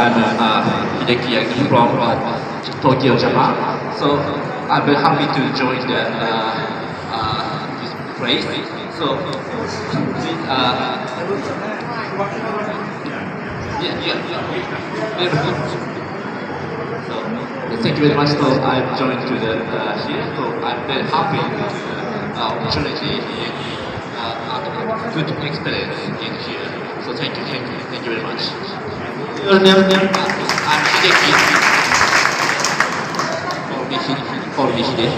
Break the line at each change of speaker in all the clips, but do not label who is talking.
I'm Hideki Yagi from Tokyo, Japan. So I'm very happy to join this place. So please, So thank you very much. So I've joined to the here. So I'm very happy with the opportunity and good experience in here. So thank you very much.
Your name?
I'm Hideki. From Nishide.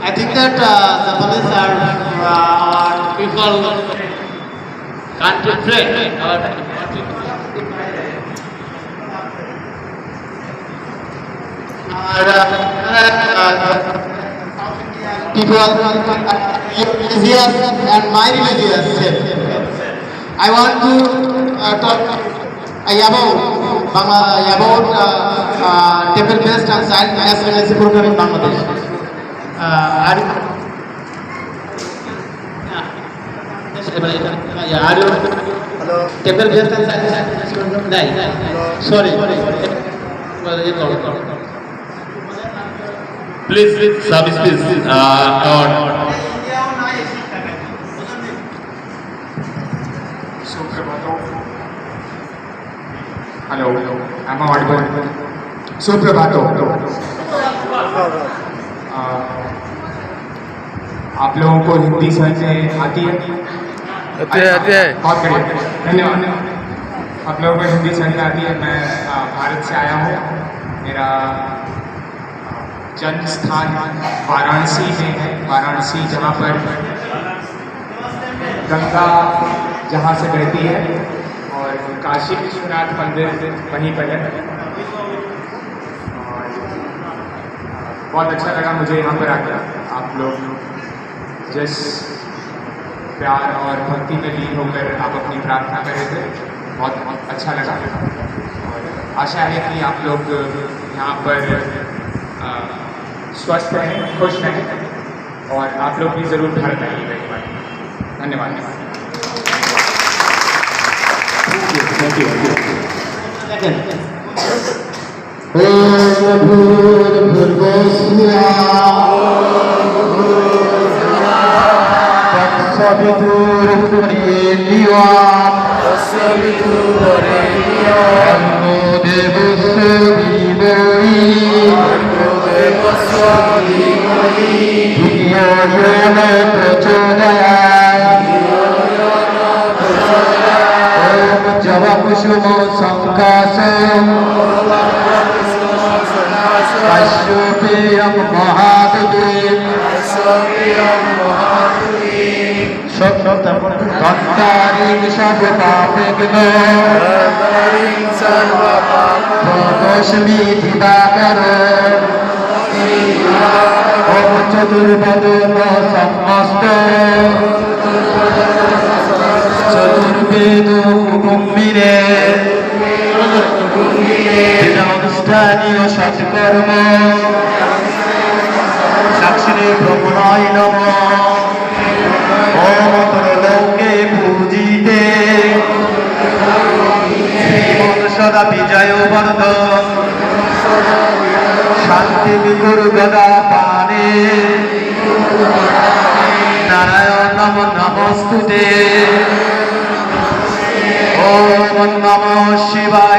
I think that Japanese are our people country friend. Our people religious and my religious same. I want to talk about temple based and child nationality program in Bangladesh. Temple based and child nationality program? Sorry.
Please, service please.
Hello, am I audible? सुप्रभात आप लोगों को हिंदी समझने आती है?
आती है।
बहुत बढ़िया, धन्यवाद। आप लोगों को हिंदी समझने आती है। मैं भारत से आया हूँ। मेरा जन्म स्थान वाराणसी में है। वाराणसी जहाँ पर गंगा जहाँ से बहती है और काशी विश्वनाथ मंदिर वहीं पर है। और बहुत अच्छा लगा मुझे यहाँ पर आकर। आप लोग जिस प्यार और भक्ति में लीन होकर आप अपनी प्रार्थना कर रहे थे, बहुत अच्छा लगा। और आशा है कि आप लोग यहाँ पर स्वस्थ रहें, खुश रहें और आप लोग भी ज़रूर भारत आइएगा एक बार। धन्यवाद।
Thank you.
Kusumo Sankasam Kasyupiyam Mahadevi Tantaring Sarvapapigno Prabhashmi Didakara Om Chaturvadana Sammasta Chaturvedu Kumbire Dinamustaniyo Shatkarma Sakshri Brahmanai Namo Om Praloke Pujite Srimad Sada Vijayo Vardhan Shanti Vikur Gada Pane Narayanam Namostute Om Namah Shivaya